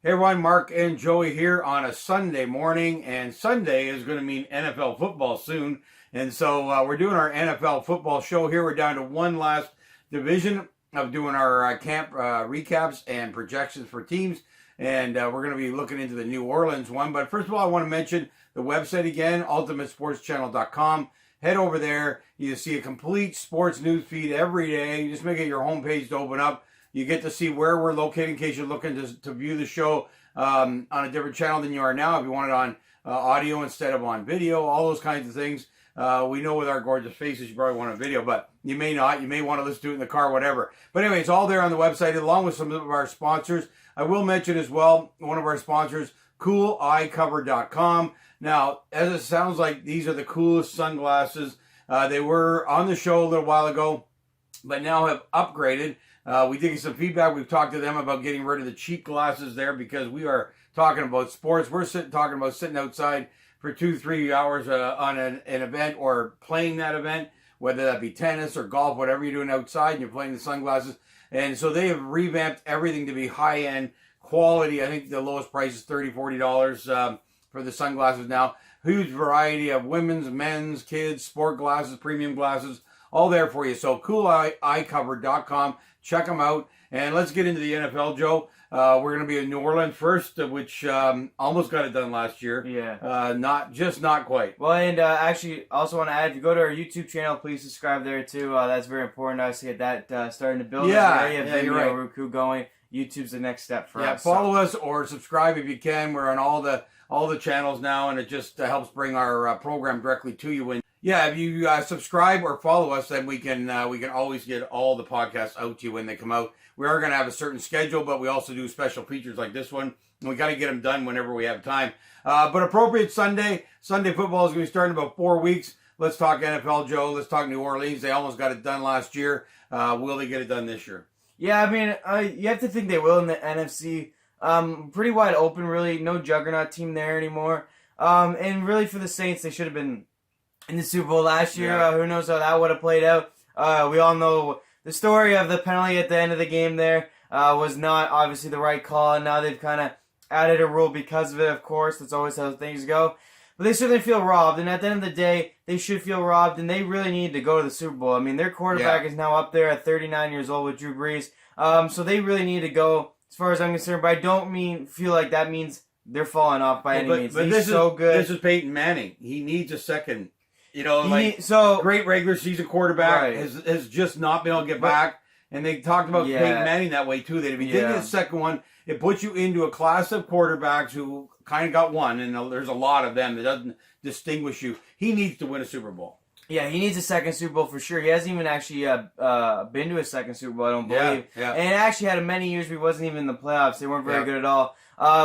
Hey everyone, Mark and Joey here on a Sunday morning, and Sunday is going to mean NFL football soon. And so we're doing our NFL football show here. We're down to one last division of doing our camp recaps and projections for teams. And we're going to be looking into the New Orleans one. But first of all, I want to mention the website again, ultimatesportschannel.com. Head over there. You see a complete sports news feed every day. You just make it your homepage to open up. You get to see where we're located in case you're looking to view the show on a different channel than you are now. If you want it on audio instead of on video, all those kinds of things. We know with our gorgeous faces, you probably want a video, but you may not. You may want to listen to it in the car, whatever. But anyway, it's all there on the website along with some of our sponsors. I will mention as well, one of our sponsors, CoolEyeCover.com. Now, as it sounds like, these are the coolest sunglasses. They were on the show a little while ago, but now have upgraded. We did get some feedback. We've talked to them about getting rid of the cheap glasses there because we are talking about sports. We're talking about sitting outside for 2-3 hours on an event or playing that event, whether that be tennis or golf, whatever you're doing outside, and you're playing the sunglasses. And so they have revamped everything to be high-end quality. I think the lowest price is $30, $40 for the sunglasses now. Huge variety of women's, men's, kids, sport glasses, premium glasses, all there for you. So CoolEyeCover.com. Check them out. And let's get into the NFL, Joe. We're going to be in New Orleans first, which almost got it done last year. Yeah. Not quite. Well, and actually, also want to add, if you go to our YouTube channel, please subscribe there too. That's very important to us to get that starting to build. Yeah, Vimeo, you're right. Roku going. YouTube's the next step for us. Follow us or subscribe if you can. We're on all the channels now, and it just helps bring our program directly to you. And yeah, if you subscribe or follow us, then we can always get all the podcasts out to you when they come out. We are going to have a certain schedule, but we also do special features like this one. And we got to get them done whenever we have time. But appropriate Sunday football is going to be starting in about 4 weeks. Let's talk NFL, Joe. Let's talk New Orleans. They almost got it done last year. Will they get it done this year? Yeah, I mean, you have to think they will in the NFC. Pretty wide open, really. No juggernaut team there anymore. And really for the Saints, they should have been in the Super Bowl last year. Yeah. Who knows how that would have played out. We all know the story of the penalty at the end of the game there was not obviously the right call, and now they've kind of added a rule because of it, of course. That's always how things go. But they certainly feel robbed, and at the end of the day, they should feel robbed, and they really need to go to the Super Bowl. I mean, their quarterback is now up there at 39 years old with Drew Brees, so they really need to go, as far as I'm concerned. But I don't feel like that means they're falling off by any means. But He's so good. This is Peyton Manning. He needs a second. Great regular season quarterback has just not been able to get back. And they talked about Peyton Manning that way too. That if you did get a second one, it puts you into a class of quarterbacks who kind of got one, and there's a lot of them that doesn't distinguish you. He needs to win a Super Bowl. Yeah, he needs a second Super Bowl for sure. He hasn't even actually been to a second Super Bowl, I don't believe. Yeah. And actually had many years where he wasn't even in the playoffs. They weren't very good at all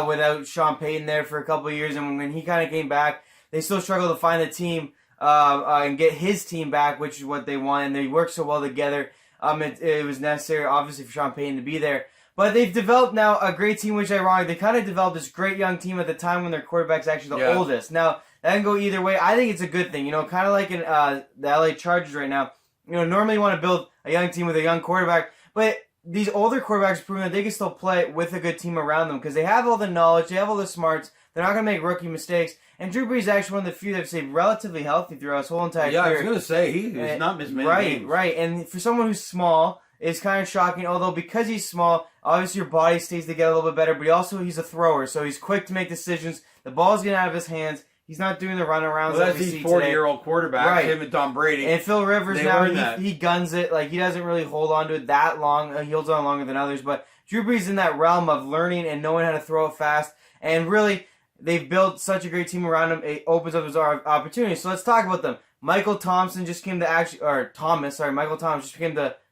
without Sean Payton there for a couple of years. And when he kind of came back, they still struggled to find the team and get his team back, which is what they want. And they worked so well together. It was necessary, obviously, for Sean Payton to be there. But they've developed now a great team, which is ironic. They kind of developed this great young team at the time when their quarterback's actually the oldest. Now, that can go either way. I think it's a good thing. Kind of like in the LA Chargers right now. Normally you want to build a young team with a young quarterback. But these older quarterbacks have proven that they can still play with a good team around them because they have all the knowledge, they have all the smarts. They're not going to make rookie mistakes. And Drew Brees is actually one of the few that have stayed relatively healthy throughout his whole entire career. Yeah, I was going to say, he's not missed many games. Right. And for someone who's small, it's kind of shocking. Although because he's small, obviously your body stays together a little bit better. But he's a thrower, so he's quick to make decisions. The ball's getting out of his hands. He's not doing the runarounds that we see today. 40-year-old quarterback, him and Tom Brady. And Phil Rivers now, he guns it. Like, he doesn't really hold on to it that long. He holds on longer than others. But Drew Brees is in that realm of learning and knowing how to throw it fast. And really, they've built such a great team around him. It opens up his opportunities. So let's talk about them. Michael Thomas just became the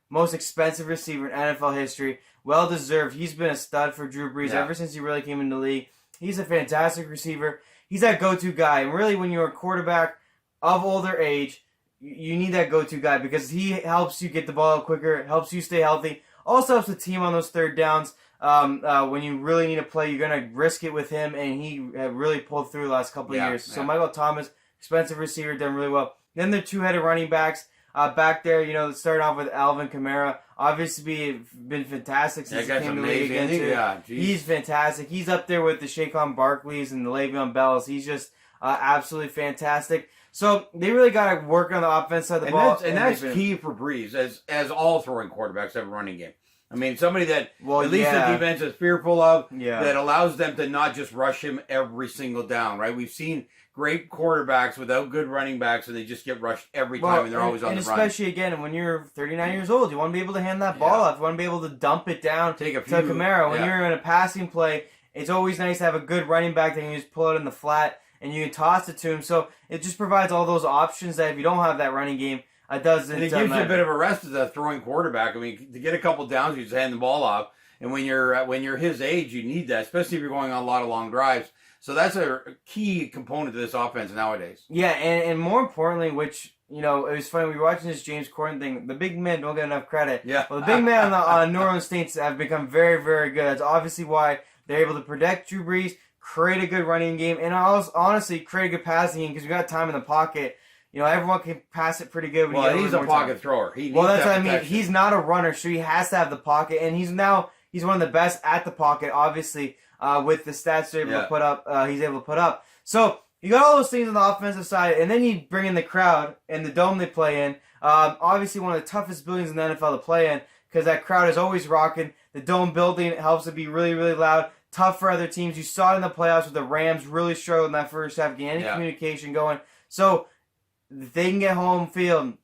most expensive receiver in NFL history. Well deserved. He's been a stud for Drew Brees ever since he really came into the league. He's a fantastic receiver. He's that go-to guy. And really, when you're a quarterback of older age, you need that go-to guy because he helps you get the ball out quicker, helps you stay healthy, also helps the team on those third downs. When you really need to play, you're going to risk it with him, and he really pulled through the last couple of years. So Michael Thomas, expensive receiver, done really well. Then the two-headed running backs. Back there, starting off with Alvin Kamara, obviously been fantastic since he came to the league again too. Yeah, he's fantastic. He's up there with the Saquon Barkleys and the Le'Veon Bells. He's just absolutely fantastic. So they really got to work on the offense side of the ball. That's key for Breeze, as all throwing quarterbacks have a running game. I mean, somebody that at least the defense is fearful of, that allows them to not just rush him every single down, right? We've seen great quarterbacks without good running backs, and they just get rushed every time, and they're always on the run. And especially, again, when you're 39 years old, you want to be able to hand that ball off. You want to be able to dump it down to Kamara. When you're in a passing play, it's always nice to have a good running back that can just pull it in the flat, and you can toss it to him. So it just provides all those options that if you don't have that running game, it doesn't. And it gives you a bit of a rest as a throwing quarterback. I mean, to get a couple downs, you just hand the ball off. And when you're his age, you need that, especially if you're going on a lot of long drives. So that's a key component to this offense nowadays. Yeah, and more importantly, which, it was funny, we were watching this James Corden thing. The big men don't get enough credit. Yeah. Well, the big men on New Orleans Saints have become very, very good. That's obviously why they're able to protect Drew Brees, create a good running game, and honestly create a good passing game because we got time in the pocket. Everyone can pass it pretty good. He's a pocket thrower. That's what I mean. He's not a runner, so he has to have the pocket, and he's one of the best at the pocket, obviously, with the stats they're able to put up. He's able to put up. So you got all those things on the offensive side, and then you bring in the crowd and the dome they play in. Obviously, one of the toughest buildings in the NFL to play in because that crowd is always rocking. The dome building helps it be really, really loud. Tough for other teams. You saw it in the playoffs with the Rams really struggled in that first half, getting any communication going. So if they can get home field,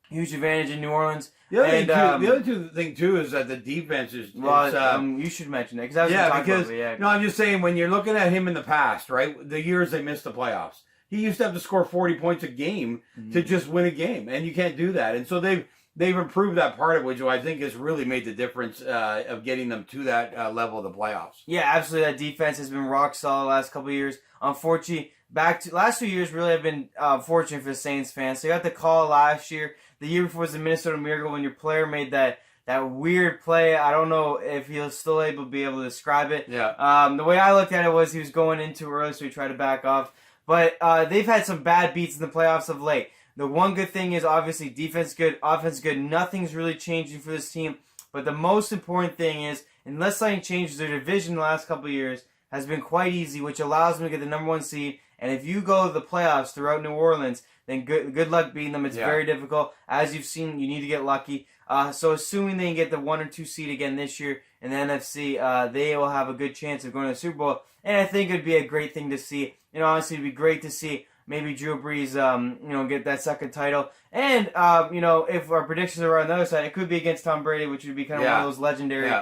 huge advantage in New Orleans. The other thing too is that the defense is. You should mention that because I'm just saying when you're looking at him in the past, right? The years they missed the playoffs, he used to have to score 40 points a game to just win a game, and you can't do that. And so they've improved that part of it, which I think has really made the difference of getting them to that level of the playoffs. Yeah, absolutely. That defense has been rock solid the last couple of years. Unfortunately, back to last 2 years really have been fortunate for the Saints fans. So you got the call last year. The year before was the Minnesota Miracle when your player made that weird play. I don't know if he'll still be able to describe it. Yeah. The way I looked at it was he was going in too early, so he tried to back off. But they've had some bad beats in the playoffs of late. The one good thing is obviously defense good, offense good. Nothing's really changing for this team. But the most important thing is, unless something changes, their division the last couple of years has been quite easy, which allows them to get the number one seed. And if you go to the playoffs throughout New Orleans, then good luck beating them. It's very difficult. As you've seen, you need to get lucky. So assuming they can get the 1 or 2 seed again this year in the NFC, they will have a good chance of going to the Super Bowl. And I think it would be a great thing to see. Honestly, it would be great to see maybe Drew Brees, get that second title. And, if our predictions are on the other side, it could be against Tom Brady, which would be kind of one of those legendary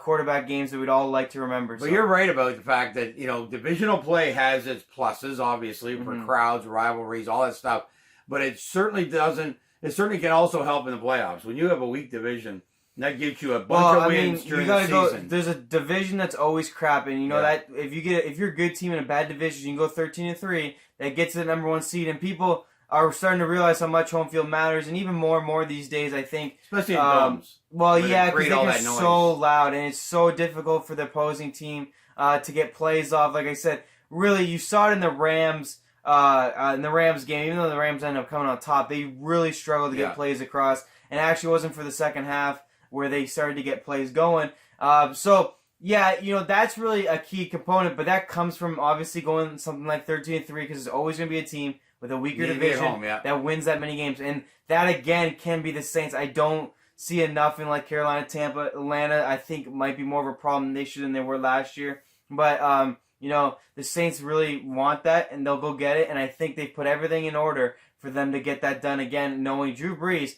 quarterback games that we'd all like to remember. But you're right about the fact that, divisional play has its pluses, obviously, for crowds, rivalries, all that stuff. But it certainly can also help in the playoffs. When you have a weak division, that gives you a bunch of wins during the season. There's a division that's always crap, and that if you're a good team in a bad division, you can go 13-3. That gets to the number one seed, and people are starting to realize how much home field matters, and even more these days, I think. Especially in domes. Well, yeah, because they're so loud, and it's so difficult for the opposing team to get plays off. Like I said, really, you saw it in the Rams. In the Rams game, even though the Rams ended up coming on top, they really struggled to get plays across, and it actually wasn't for the second half where they started to get plays going. That's really a key component, but that comes from obviously going something like 13-3 because there's always going to be a team with a weaker division that wins that many games, and that again can be the Saints. I don't see enough in like Carolina, Tampa, Atlanta. I think might be more of a problem this year than they were last year, but the Saints really want that, and they'll go get it. And I think they've put everything in order for them to get that done again, knowing Drew Brees,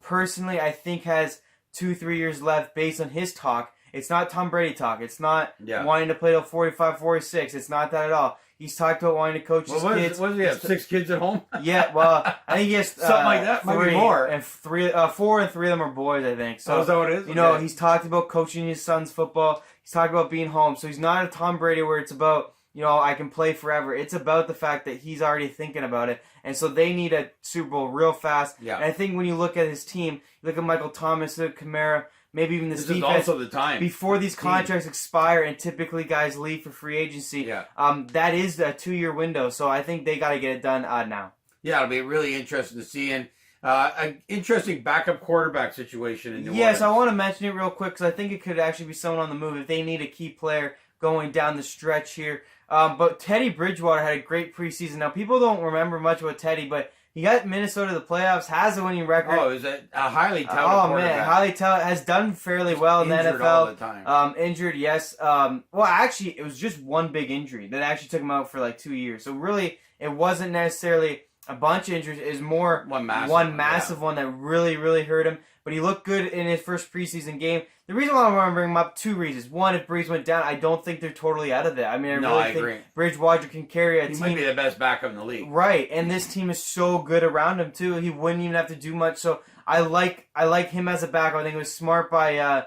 personally, I think has 2-3 years left based on his talk. It's not Tom Brady talk. It's not wanting to play till 45, 46. It's not that at all. He's talked about wanting to coach his kids. What does he have, 6 kids at home? Yeah, well, I think he has something like that. 3, maybe more. And 4 and 3 of them are boys, I think. So, is that what it is? He's talked about coaching his son's football. He's talked about being home. So he's not a Tom Brady where it's about, I can play forever. It's about the fact that he's already thinking about it. And so they need a Super Bowl real fast. Yeah. And I think when you look at his team, you look at Michael Thomas, Kamara, maybe even this defense. Is also the time. Before these contracts expire and typically guys leave for free agency, that is a 2-year window. So I think they got to get it done now. Yeah, it'll be really interesting to see. And An interesting backup quarterback situation in New Orleans. Yes, I want to mention it real quick because I think it could actually be someone on the move if they need a key player going down the stretch here. But Teddy Bridgewater had a great preseason. Now, people don't remember much about Teddy, but he got Minnesota to the playoffs, has a winning record. Oh, is it a highly touted quarterback? Man, highly touted, has done fairly well in the NFL. All the time. Injured, yes. Well, actually, it was just one big injury that actually took him out for like 2 years. So really, it wasn't necessarily a bunch of injuries. It was more one massive one that really, really hurt him. But he looked good in his first preseason game. The reason why I want to bring him up, 2 reasons. One, if Breeze went down, I don't think they're totally out of it. I mean, I think Bridgewater can carry a team. He might be the best backup in the league. Right, and this team is so good around him, too. He wouldn't even have to do much. So I like him as a backup. I think it was smart by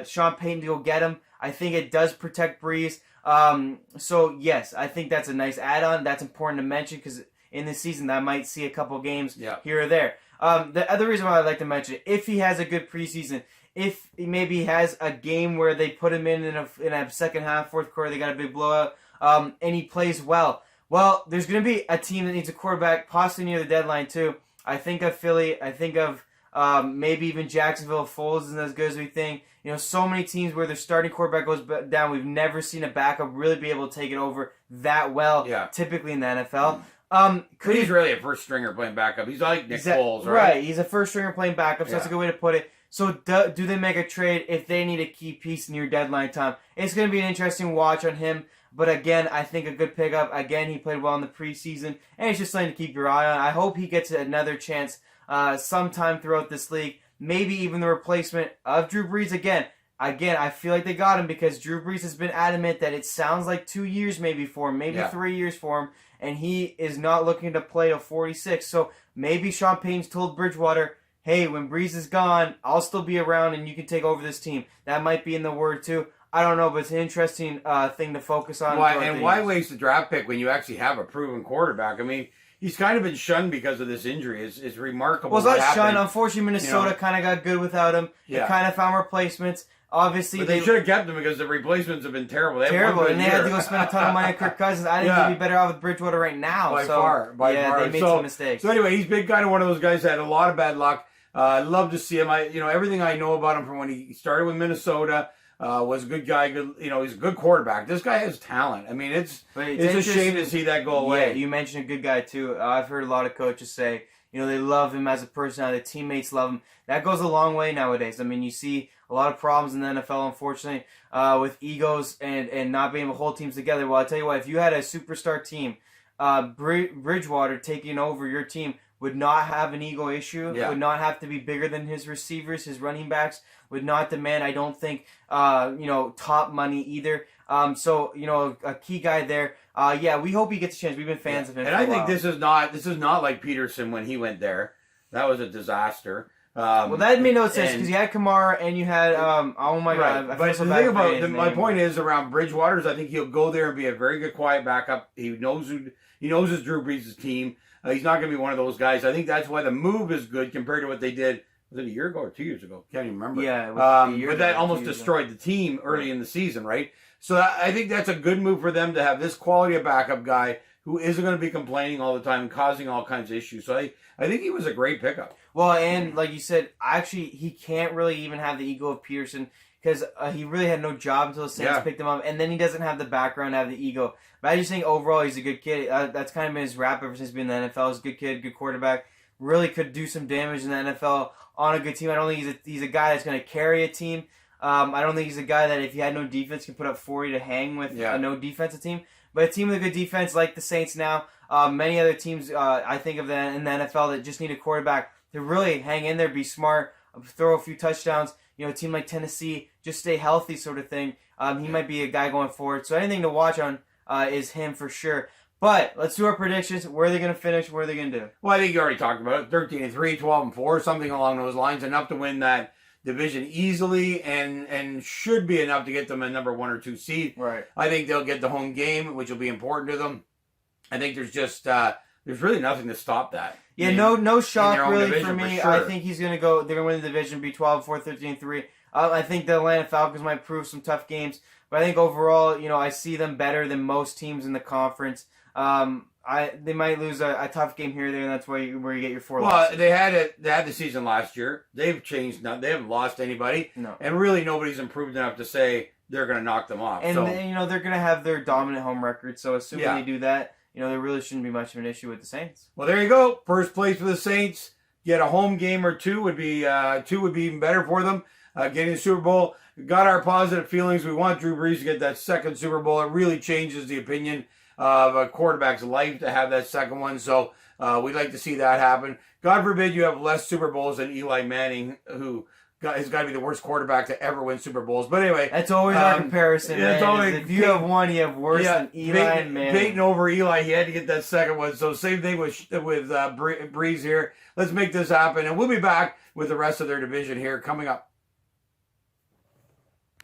Sean Payton to go get him. I think it does protect Breeze. So, yes, I think that's a nice add-on. That's important to mention because in this season, I might see a couple games here or there. The other reason why I'd like to mention it, if he has a good preseason, if he maybe has a game where they put him in a second half, fourth quarter, they got a big blowout, and he plays well. Well, there's going to be a team that needs a quarterback possibly near the deadline too. I think of Philly. I think of maybe even Jacksonville. Foles isn't as good as we think. You know, so many teams where their starting quarterback goes down. We've never seen a backup really be able to take it over that well, typically in the NFL. He's really a first stringer playing backup. He's like Nick Foles, right? Right, he's a first stringer playing backup, so that's a good way to put it. So do they make a trade if they need a key piece near deadline time? It's going to be an interesting watch on him. But again, I think a good pickup. Again, he played well in the preseason, and it's just something to keep your eye on. I hope he gets another chance sometime throughout this league. Maybe even the replacement of Drew Brees again. I feel like they got him because Drew Brees has been adamant that it sounds like 2 years maybe for him, maybe 3 years for him, and he is not looking to play till 46. So maybe Sean Payton's told Bridgewater, hey, when Brees is gone, I'll still be around and you can take over this team. That might be in the word too. I don't know, but it's an interesting thing to focus on. Why waste a draft pick when you actually have a proven quarterback? I mean, he's kind of been shunned because of this injury. It's remarkable. Well, it's not shunned. Unfortunately, Minnesota kind of got good without him. They kind of found replacements. Obviously, but they should have kept him because the replacements have been terrible. And they had to go spend a ton of money on Kirk Cousins. I think he'd be better off with Bridgewater right now. By far. They made some mistakes. So anyway, he's been kind of one of those guys that had a lot of bad luck. I'd love to see him. Everything I know about him from when he started with Minnesota was a good guy. He's a good quarterback. This guy has talent. I mean, it's a shame to see that go away. Yeah, you mentioned a good guy too. I've heard a lot of coaches say, they love him as a personality. The teammates love him. That goes a long way nowadays. I mean, you see a lot of problems in the NFL, unfortunately, with egos and not being able to hold teams together. Well, I tell you what, if you had a superstar team, Bridgewater taking over your team would not have an ego issue, would not have to be bigger than his receivers, his running backs, would not demand, I don't think, top money either. So, a key guy there. We hope he gets a chance. We've been fans of him. And I think this is not like Peterson when he went there. That was a disaster. Well, that made no sense because you had Kamara and you had oh my god. But the thing about my point is around Bridgewater is I think he'll go there and be a very good quiet backup. He knows his Drew Brees' team. He's not going to be one of those guys. I think that's why the move is good compared to what they did. Was it a year ago or 2 years ago? Can't even remember. Yeah, it was a year but that almost destroyed the team early in the season, right? So I think that's a good move for them to have this quality of backup guy who isn't going to be complaining all the time and causing all kinds of issues. So I think he was a great pickup. Well, and like you said, actually, he can't really even have the ego of Peterson because he really had no job until the Saints picked him up, and then he doesn't have the background to have the ego. But I just think overall he's a good kid. That's kind of been his rap ever since being in the NFL. He's a good kid, good quarterback. Really could do some damage in the NFL on a good team. I don't think he's a guy that's going to carry a team. I don't think he's a guy that if he had no defense can put up 40 to hang with a no defensive team. But a team with a good defense like the Saints now, many other teams I think of in the NFL that just need a quarterback to really hang in there, be smart, throw a few touchdowns. A team like Tennessee, just stay healthy sort of thing. He might be a guy going forward. So anything to watch on is him for sure. But let's do our predictions. Where are they going to finish? What are they going to do? Well, I think you already talked about it. 13-3, 12-4, something along those lines. Enough to win that division easily and should be enough to get them a number 1 or 2 seed. Right. I think they'll get the home game, which will be important to them. I think there's just there's really nothing to stop that. Yeah, no shock really division, for me. for sure. I think he's going to go. They're going to win the division, be 12-4, 13-3. I think the Atlanta Falcons might prove some tough games, but I think overall, I see them better than most teams in the conference. They might lose a tough game here or there, and that's where you get your 4 losses. They had the season last year. They've changed. They haven't lost anybody. No. And really nobody's improved enough to say they're going to knock them off. And then, they're going to have their dominant home record, so assuming they do that, there really shouldn't be much of an issue with the Saints. Well, there you go. First place for the Saints. Get a home game or two would be even better for them. Getting the Super Bowl. Got our positive feelings. We want Drew Brees to get that second Super Bowl. It really changes the opinion of a quarterback's life to have that second one. So we'd like to see that happen. God forbid you have less Super Bowls than Eli Manning, who has got to be the worst quarterback to ever win Super Bowls. But anyway. That's always our comparison, man. If you have one, you have worse than Eli and Manning. Peyton over Eli, he had to get that second one. So same thing with Breeze here. Let's make this happen. And we'll be back with the rest of their division here coming up.